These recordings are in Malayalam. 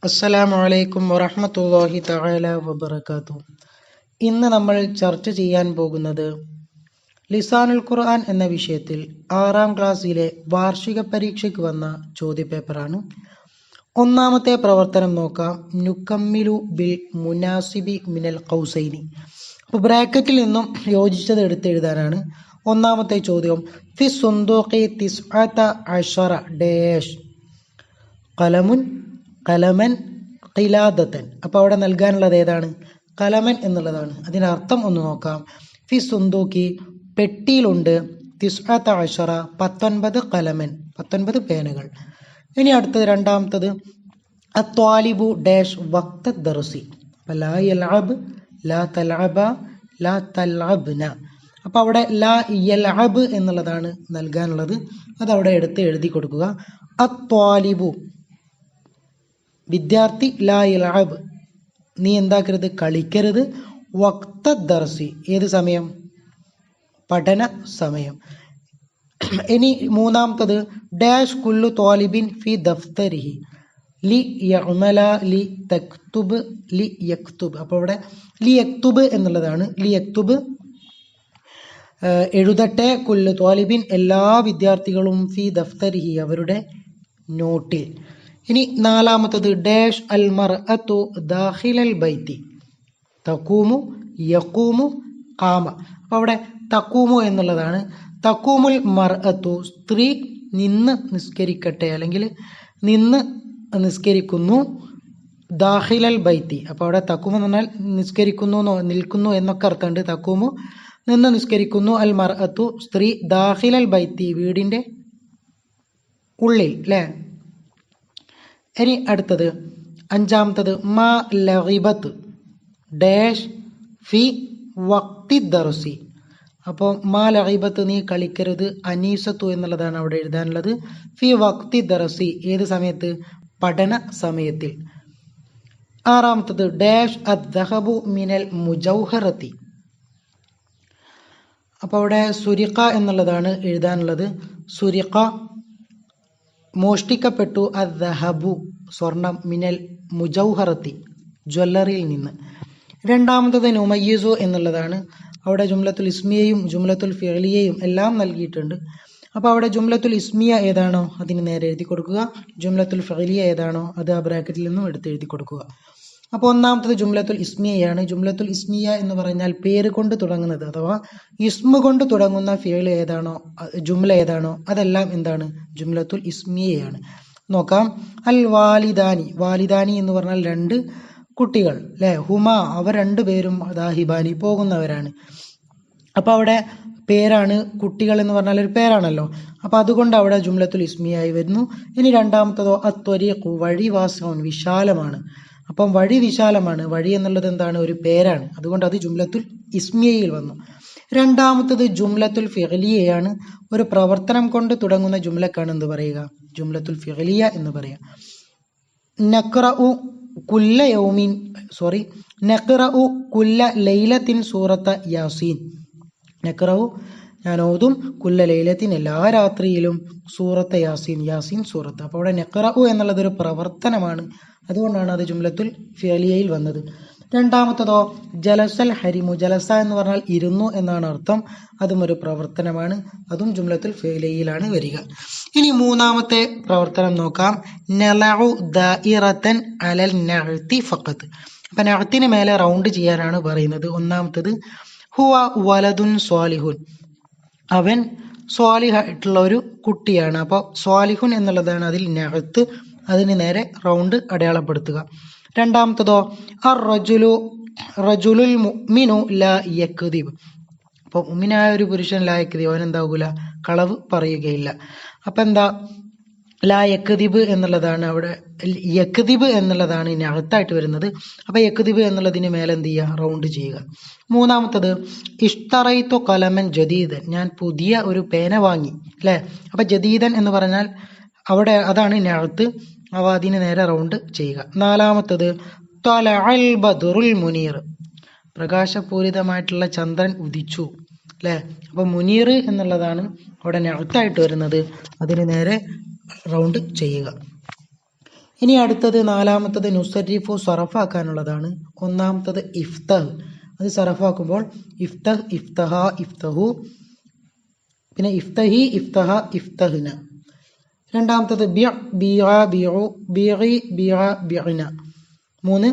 അസ്സലാമു അലൈക്കും വറഹ്മത്തുള്ളാഹി തആല വബറകാതുഹു. ഇന്ന് നമ്മൾ ചർച്ച ചെയ്യാൻ പോകുന്നത് ലിസാനുൽ ഖുർആൻ എന്ന വിഷയത്തിൽ 6ാം ക്ലാസ്സിലെ വാർഷിക പരീക്ഷയ്ക്ക് വന്ന ചോദ്യപേപ്പറാണ്. ഒന്നാമത്തെ പ്രവർത്തനം നോക്കാം. നുകമ്മിലു ബിൽ മുനാസിബി മിനൽ ഖൗസൈനി. അപ്പോൾ ബ്രാക്കറ്റിൽ നിന്നും യോജിച്ചത് എടുത്തെഴുതാനാണ്. ഒന്നാമത്തെ ചോദ്യം, ഫി സുന്ദൂഖി തിസ്അത അശറ ഡാഷ് ഖലമുൻ കലമൻ ഖിലാദത്തൻ. അപ്പോൾ അവിടെ നൽകാനുള്ളത് ഏതാണ്? കലമൻ എന്നുള്ളതാണ്. അതിനർത്ഥം ഒന്ന് നോക്കാം. ഫി സുന്ദൂക്കി പെട്ടിയിലുണ്ട്, തിസ്അത അശറ 19 കലമൻ 19 പേനകൾ. ഇനി അടുത്തത് രണ്ടാമത്തത് അത്വാലിബു ഡാഷ് വക്ത ദർസി. അപ്പോൾ ലാ യൽഅബ് ലാ തൽഅബ ലാ തൽഅബ്ന. അപ്പോൾ അവിടെ ലാ യൽഅബ് എന്നുള്ളതാണ് നൽകാനുള്ളത്. അതവിടെ എടുത്ത് എഴുതി കൊടുക്കുക. അത്വാലിബു വിദ്യാർത്ഥി, ലാ യൽഅബ് നീ എന്താക്കരുത്, കളിക്കരുത്. വക്ത ദർസി ഏത് സമയം? പഠന സമയം. ഇനി മൂന്നാമത്തത് ഡാഷ് കുല്ലു ത്വാലിബിൻ ഫി ദഫ്തരിഹി ലി യഅമല ലി തക്തുബ് ലി യക്തുബ്. അപ്പോൾ ഇവിടെ ലി യക്തുബ് എന്നുള്ളതാണ്. ലി യക്തുബ് എഴുതട്ടെ, കുല്ലു ത്വാലിബിൻ എല്ലാ വിദ്യാർത്ഥികളും, ഫി ദഫ്തരിഹി അവരുടെ നോട്ടിൽ. ഇനി നാലാമത്തത് ഡാഷ് അൽ മർഅതു ദാഖിലൽ ബൈത്തി തഖൂമു യഖൂമു ഖാമ. അപ്പോൾ അവിടെ തഖൂമു എന്നുള്ളതാണ്. തഖൂമുൽ മർഅതു സ്ത്രീ നിന്ന് നിസ്കരിക്കട്ടെ, അല്ലെങ്കിൽ നിന്ന് നിസ്കരിക്കുന്നു. ദാഖിലൽ ബൈത്തി, അപ്പോൾ അവിടെ തഖൂമു എന്ന് പറഞ്ഞാൽ നിസ്കരിക്കുന്നു, നിൽക്കുന്നു എന്നൊക്കെ അർത്ഥമുണ്ട്. തഖൂമു നിന്ന് നിസ്കരിക്കുന്നു. അൽ മർഅതു സ്ത്രീ, ദാഖിലൽ ബൈത്തി വീടിൻ്റെ ഉള്ളിൽ, അല്ലേ? ഇനി അടുത്തത് അഞ്ചാമത്തത് മാ ലഗിബത്ത് ഡാഷ് ഫി വക്തി ദർസി. അപ്പോൾ മാ ലഗിബത്ത് നീ കളിക്കരുത്, അനീസത്തു എന്നുള്ളതാണ് അവിടെ എഴുതാനുള്ളത്. ഫി വക്തി ദർസി ഏത് സമയത്ത്? പഠന സമയത്തിൽ. ആറാമത്തത് ഡാഷ് അദ്ദഹബു മിനൽ മുജൗഹറത്തി. അപ്പോൾ അവിടെ സുരിഖ എന്നുള്ളതാണ് എഴുതാനുള്ളത്. സുരിഖ മോഷ്ടിക്കപ്പെട്ടു. അദ്ദഹബു സ്വർണം, മിനൽ മുജൗഹറത്തി ജ്വല്ലറിയിൽ നിന്ന്. രണ്ടാമത്തത് നുമയ്യിസു എന്നുള്ളതാണ്. അവിടെ ജുംലത്തുൽ ഇസ്മിയയും ജുംലത്തുൽ ഫിഅലിയയും എല്ലാം നൽകിയിട്ടുണ്ട്. അപ്പോൾ അവിടെ ജുംലത്തുൽ ഇസ്മിയ ഏതാണോ അതിന് നേരെ എഴുതി കൊടുക്കുക. ജുംലത്തുൽ ഫിഅലിയ ഏതാണോ അത് ആ ബ്രാക്കറ്റിൽ നിന്നും എടുത്ത് എഴുതി കൊടുക്കുക. അപ്പോൾ ഒന്നാമത്തത് ജുംലത്തുൽ ഇസ്മിയയാണ്. ജുംലത്തുൽ ഇസ്മിയ എന്ന് പറഞ്ഞാൽ പേര് കൊണ്ട് തുടങ്ങുന്നത്, അഥവാ ഇസ്മ കൊണ്ട് തുടങ്ങുന്ന ഫിഅൽ ഏതാണോ, ജുംല ഏതാണോ അതെല്ലാം എന്താണ്? ജുംലത്തുൽ ഇസ്മിയയാണ്. നോക്കാം. അൽ വാലിദാനി, വാലിദാനി എന്ന് പറഞ്ഞാൽ രണ്ട് കുട്ടികൾ, അല്ലേ? ഹുമ അവർ രണ്ടുപേരും ദാഹിബാനി പോകുന്നവരാണ്. അപ്പോൾ അവിടെ പേരാണ്, കുട്ടികൾ എന്ന് പറഞ്ഞാൽ ഒരു പേരാണല്ലോ. അപ്പോൾ അതുകൊണ്ട് അവിടെ ജുംലത്തുൽ ഇസ്മിയായി വരുന്നു. ഇനി രണ്ടാമത്തതോ അത്വരീഖു വഴി, വാസിഉൻ വിശാലമാണ്. അപ്പം വഴി വിശാലമാണ്. വഴി എന്നുള്ളത് എന്താണ്? ഒരു പേരാണ്. അതുകൊണ്ട് അത് ജുംലത്തുൽ ഇസ്മിയയിൽ വന്നു. രണ്ടാമത്തത് ജുംലത്തുൽ ഫിഅലിയയാണ്. ഒരു പ്രവർത്തനം കൊണ്ട് തുടങ്ങുന്ന ജുംലക്കാണ് എന്ത് പറയുക? ജുംലത്തുൽ ഫിഅലിയ എന്ന് പറയാം. നഖ്റഉ കുല്ല യൗമിൻ നഖ്റഉ കുല്ല ലൈലത്തിൻ സൂറത്ത യാസീൻ. നഖ്റഉ ഞാൻ ഓതും, കുല്ല ലൈലത്തിൻ എല്ലാ രാത്രിയിലും, സൂറത്ത യാസീൻ യാസീൻ സൂറത്ത്. അപ്പോൾ അവിടെ നഖ്റഉ എന്നുള്ളത് ഒരു പ്രവർത്തനമാണ്. അതുകൊണ്ടാണ് അത് ജുംലത്തുൽ ഫിഅലിയയിൽ വന്നത്. രണ്ടാമത്തതോ ജലസൽ ഹരിമു. ജലസ എന്ന് പറഞ്ഞാൽ ഇരുന്നു എന്നാണ് അർത്ഥം. അതും ഒരു പ്രവർത്തനമാണ്. അതും ജുംലത്തുൽ ഫിഅലിയയിലാണ് വരിക. ഇനി മൂന്നാമത്തെ പ്രവർത്തനം നോക്കാം. നലഉ ദാഇറതൻ അലൽ നഅതി ഫഖത്ത്. അപ്പം നഅത്തിന് മേലെ റൗണ്ട് ചെയ്യാനാണ് പറയുന്നത്. ഒന്നാമത്തത് ഹുവ വലദുൻ സ്വാലിഹുൻ, അവൻ സ്വാലിഹായിട്ടുള്ള ഒരു കുട്ടിയാണ്. അപ്പോൾ സ്വാലിഹുൻ എന്നുള്ളതാണ് അതിൽ നഅത്ത്, അതിന് നേരെ റൗണ്ട് അടയാളപ്പെടുത്തുക. രണ്ടാമത്തതോ അർ റജുലു റജുലുൽ മുഅ്മിനു ലാ യക്ദിബ്. അപ്പോൾ മുഅ്മിനായ ഒരു പുരുഷൻ ലാ യക്ദിബ്, അവൻ എന്താകൂല, കളവ് പറയുകയില്ല. അപ്പം എന്താ ലാ യക്ദിബ് എന്നുള്ളതാണ് അവിടെ, യക്ദിബ് എന്നുള്ളതാണ് ഇനി അകത്തായിട്ട് വരുന്നത്. അപ്പോൾ യക്ദിബ് എന്നുള്ളതിന് മേലെ എന്ത് ചെയ്യുക? റൗണ്ട് ചെയ്യുക. മൂന്നാമത്തത് ഇഷ്തറൈതു കലമൻ ജദീദൻ, ഞാൻ പുതിയ ഒരു പേന വാങ്ങി, അല്ലേ? അപ്പം ജദീദൻ എന്ന് പറഞ്ഞാൽ അവിടെ അതാണ് നഅത്ത്. അവ അതിന് നേരെ റൗണ്ട് ചെയ്യുക. നാലാമത്തത് ത്വലഅൽ ബദ്റുൽ മുനീർ, പ്രകാശപൂരിതമായിട്ടുള്ള ചന്ദ്രൻ ഉദിച്ചു, അല്ലേ? അപ്പം മുനീർ എന്നുള്ളതാണ് അവിടെ നഅത്തായിട്ട് വരുന്നത്. അതിന് നേരെ റൗണ്ട് ചെയ്യുക. ഇനി അടുത്തത് നാലാമത്തത് നുസരിഫു സറഫാക്കാനുള്ളതാണ്. ഒന്നാമത്തത് ഇഫ്തഹ്, അത് സറഫാക്കുമ്പോൾ ഇഫ്തഹ്, ഇഫ്തഹ, ഇഫ്തഹു, പിന്നെ ഇഫ്തഹി, ഇഫ്തഹ, ഇഫ്തഹ്ന. രണ്ടാമത്തത് ബിഅ, ബിഅ, ബിഉ, ബിഇ, ബിഅ, ബിഅന. 3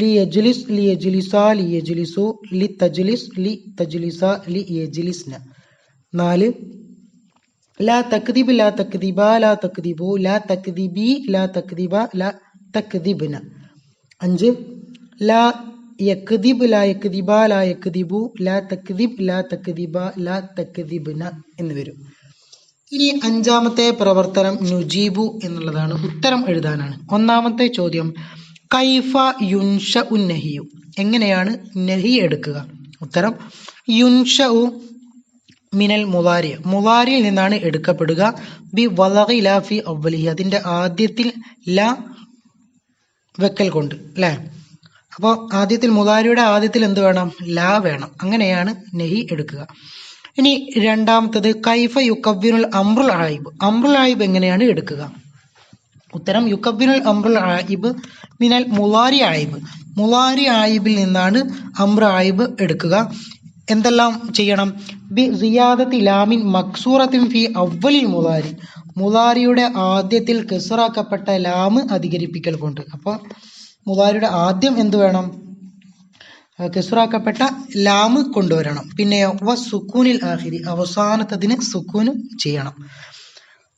ലി യജ്ലിസ്, ലി യജ്ലിസ, ലി യജ്ലിസു, ലി തജ്ലിസ്, ലി തജ്ലിസ, ലി യജ്ലിസ്ന. 4 ലാ തക്ദിബ്, ലാ തക്ദിബ, ലാ തക്ദിബു, ലാ തക്ദിബി, ലാ തക്ദിബ, ലാ തക്ദിബ്ന. 5 ലാ യക്ദിബ്, ലാ യക്ദിബ, ലാ യക്ദിബു, ലാ തക്ദിബ്, ലാ തക്ദിബ, ലാ തക്ദിബ്ന എന്ന് വരും. ഇനി അഞ്ചാമത്തെ പ്രവർത്തനം നുജീബു എന്നുള്ളതാണ്, ഉത്തരം എഴുതാനാണ്. ഒന്നാമത്തെ ചോദ്യം കൈഫ യുൻഷഉ നഹിയു, എങ്ങനെയാണ് നഹി എടുക്കുക? ഉത്തരം യുൻഷഉ മിനൽ മുളാരി, മുളാരിയിൽ നിന്നാണ് എടുക്കപ്പെടുക. ബി വലഗി ലാ ഫി അവ്വലിഹി, അതിന്റെ ആദ്യത്തിൽ ലാ വെക്കൽ കൊണ്ട്, അല്ലേ? അപ്പോൾ ആദ്യത്തിൽ മുളാരിയുടെ ആദ്യത്തിൽ എന്ത് വേണം? ലാ വേണം. അങ്ങനെയാണ് നഹി എടുക്കുക. ഇനി രണ്ടാമത്തത് കൈഫ യുക്കവ്വിനുൽ അംറുൽ ആയിബ്, അംറുൽ ആയിബ് എങ്ങനെയാണ് എടുക്കുക? ഉത്തരം യുക്കവ്വിനുൽ അംറുൽ ആയിബ് മിനൽ മുളാരി ആയിബ്, മുളാരി ആയിബിൽ നിന്നാണ് അംറ ആയിബ് എടുക്കുക. എന്തെല്ലാം ചെയ്യണം? ബി സിയാദത്തി ലാമിൻ മക്സൂറത്തിൻ ഫി അവ്വലിൽ മുളാരി, മുളാരിയുടെ ആദ്യത്തിൽ കസ്റാക്കപ്പെട്ട ലാമ് അധികരിപ്പിക്കൽ കൊണ്ട്. അപ്പോൾ മുളാരിയുടെ ആദ്യം എന്ത് വേണം? കസ്റാക്കപ്പെട്ട ലാമ് കൊണ്ടുവരണം. പിന്നെ വ സുക്കൂനിൽ ആഖിരി, അവസാനത്തതിന് സുക്കൂന് ചെയ്യണം.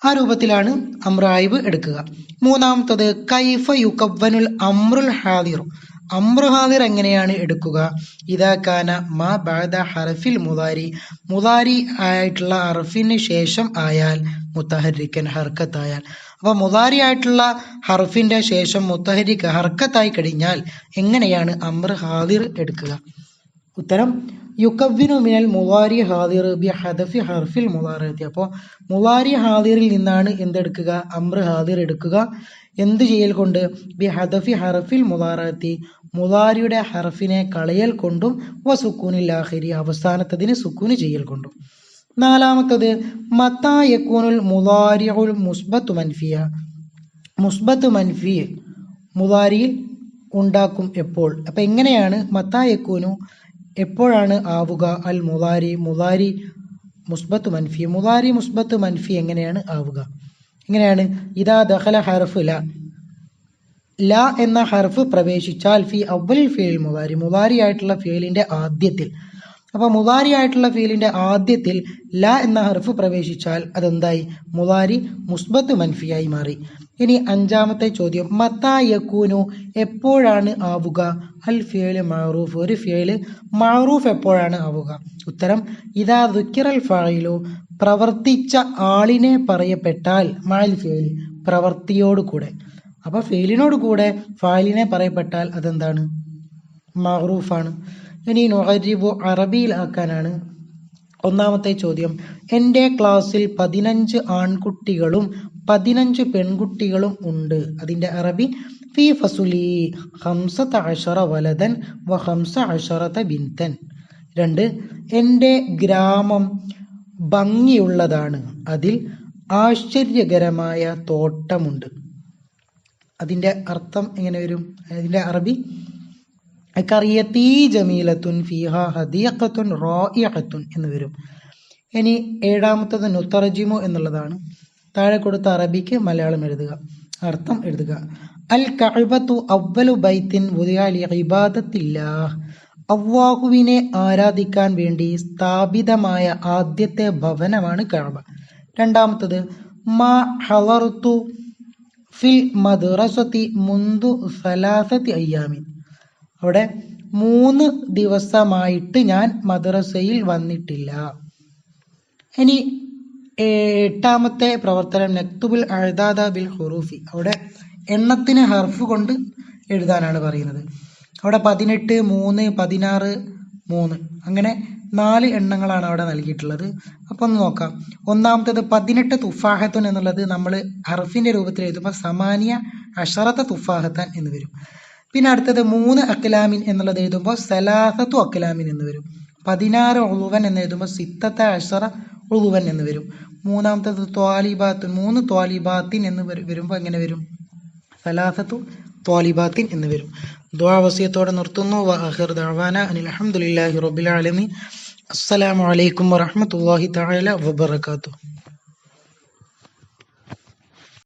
ആ രൂപത്തിലാണ് അംറായിബ് എടുക്കുക. മൂന്നാമത്തത് കൈഫ യുക്കവ്വനുൽ അംറുൽ ഹാദിർ, അംറു ഹാദിർ എങ്ങനെയാണ് എടുക്കുക? ഇദാ കാന മാ ബഅദ ഹർഫിൽ മുളാരി, മുളാരി ആയിട്ടുള്ള ഹർഫിന് ശേഷം ആയാൽ, മുത്തഹരിക്കൻ ഹർക്കത്തായാൽ. അപ്പൊ മുളാരി ആയിട്ടുള്ള ഹർഫിന്റെ ശേഷം മുത്തഹരിക്ക് ഹർക്കത്തായി കഴിഞ്ഞാൽ എങ്ങനെയാണ് അംർ ഹാദിർ എടുക്കുക? ഉത്തരം യുക്കവ്വിനു മിനൽ മുളാരി ഹാദിർ ബി ഹദഫി ഹർഫിൽ മുളാറത്തി. അപ്പോൾ മുളാരി ഹാദിറിൽ നിന്നാണ് എന്തെടുക്കുക? അംർ ഹാദിർ എടുക്കുക. എന്ത് ചെയ്യൽ കൊണ്ട്? ബി ഹദഫി ഹർഫിൽ മുളാറത്തി, മുളാരിയുടെ ഹർഫിനെ കളയൽ കൊണ്ടും, വ സുക്കൂനിൽ ആഖിരി, അവസാനത്തതിന് സുക്കൂന് ചെയ്യൽ കൊണ്ടും. നാലാമത്തത് മത്താ യകൂനുൽ മുളാരിഉൽ മുസ്ബത്തു മൻഫിയ, മുസ്ബത്ത് മൻഫി മുളാരിയിൽ ഉണ്ടാക്കും എപ്പോൾ? അപ്പൊ എങ്ങനെയാണ് മത്താ യകൂനു എപ്പോഴാണ് ആവുക? അൽ മുളാരി, മുളാരി മുസ്ബത്ത് മൻഫി, മുളാരി മുസ്ബത്ത് മൻഫി എങ്ങനെയാണ് ആവുക? എങ്ങനെയാണ്? ഇദാ ദഖല ഹർഫ് ല, ല എന്ന ഹർഫ് പ്രവേശിച്ചാൽ ഫി അവ്വലിൽ ഫിഅൽ മുളാരി, മുളാരി ആയിട്ടുള്ള ഫിഅലിന്റെ ആദ്യത്തിൽ. അപ്പൊ മുളാരി ആയിട്ടുള്ള ഫിഅലിന്റെ ആദ്യത്തിൽ ല എന്ന ഹർഫ് പ്രവേശിച്ചാൽ അതെന്തായി? മുളാരി മുസ്ബത്ത് മൻഫിയായി മാറി. ഇനി അഞ്ചാമത്തെ ചോദ്യം മത്താ യകൂനു എപ്പോഴാണ് ആവുക? അൽ ഫിഅൽ മഅറൂഫ്, ഒരു ഫിഅൽ മഅറൂഫ് എപ്പോഴാണ് ആവുക? ഉത്തരം ഇദാ ദുക്കിറൽ ഫാഇലു, പ്രവർത്തിച്ച ആളിനെ പറയപ്പെട്ടാൽ, മഅൽ ഫിഅലി, പ്രവർത്തിയോട് കൂടെ. അപ്പൊ ഫിഅലിനോട് കൂടെ ഫാഇലിനെ പറയപ്പെട്ടാൽ അതെന്താണ്? മഅറൂഫാണ്. ഇനി നുഅരിബു അറബിയിൽ ആക്കാനാണ്. ഒന്നാമത്തെ ചോദ്യം എൻ്റെ ക്ലാസ്സിൽ 15 ആൺകുട്ടികളും 15 പെൺകുട്ടികളും ഉണ്ട്. അതിന്റെ അറബി ഫീ ഫസുലി 15 വലദൻ വ 15 ബിൻതൻ. 2 എൻ്റെ ഗ്രാമം ഭംഗിയുള്ളതാണ്, അതിൽ ആശ്ചര്യകരമായ തോട്ടമുണ്ട്. അതിന്റെ അർത്ഥം എങ്ങനെ വരും? അതിന്റെ അറബി ഖറിയത്തി ജമീലത്തുൻ ഫീഹാ ഹദീഖത്തുൻ റായിഅത്തുൻ എന്ന് വരും. ഇനി ഏഴാമത്തത് നുതർജിമു എന്നുള്ളതാണ്. താഴെ കൊടുത്ത അറബിക്ക് മലയാളം എഴുതുക, അർത്ഥം എഴുതുക. അൽ കഅബത്തു അവ്വലു ബൈത്തിൻ വുദിഅ ലിഇബാദത്തില്ലാഹ്, അല്ലാഹുവിനെ ആരാധിക്കാൻ വേണ്ടി സ്ഥാപിതമായ ആദ്യത്തെ ഭവനമാണ് കഅബ. രണ്ടാമത്തത് മാ ഹളർതു ഫിൽ മദ്റസതി മുൻദു 3 അയ്യാമിൻ, അവിടെ 3 ദിവസമായിട്ട് ഞാൻ മദ്രസയിൽ വന്നിട്ടില്ല. ഇനി എട്ടാമത്തെ പ്രവർത്തനം നക്തുബുൽ അഅദാദ ബിൽ ഹുറൂഫി, അവിടെ എണ്ണത്തിന് ഹർഫ് കൊണ്ട് എഴുതാനാണ് പറയുന്നത്. അവിടെ 18, 3, 16, 3 അങ്ങനെ 4 എണ്ണങ്ങളാണ് അവിടെ നൽകിയിട്ടുള്ളത്. അപ്പൊ ഒന്ന് നോക്കാം. ഒന്നാമത്തേത് 18 തുഫാഹത്തുൻ എന്നുള്ളത് നമ്മൾ ഹർഫിന്റെ രൂപത്തിൽ എഴുതുമ്പോൾ സമാനിയ അശറത്ത തുഫാഹത്താൻ എന്ന് വരും. പിന്നെ അടുത്തത് 3 അക്ലാമിൻ എന്നുള്ളത് എഴുതുമ്പോൾ സലാസത്തു അക്ലാമിൻ എന്ന് വരും. 16 ഉളുവൻ എന്ന് എഴുതുമ്പോൾ 16 ഉളുവൻ എന്ന് വരും. മൂന്നാമത്തത് ത്വാലിബാത്തുൻ, 3 ത്വാലിബാത്തിൻ എന്ന് വരുമ്പോൾ എങ്ങനെ വരും? സലാസത്തു ത്വാലിബാത്തിൻ എന്ന് വരും. ദുആ വസിയത്തോടെ നിർത്തുന്നു. വആഖിറു ദഅവാന അനിൽ ഹംദുലില്ലാഹി റബ്ബിൽ ആലമീൻ. അസ്സലാമു അലൈക്കും വറഹ്മത്തുള്ളാഹി തആല വബറകാതുഹു.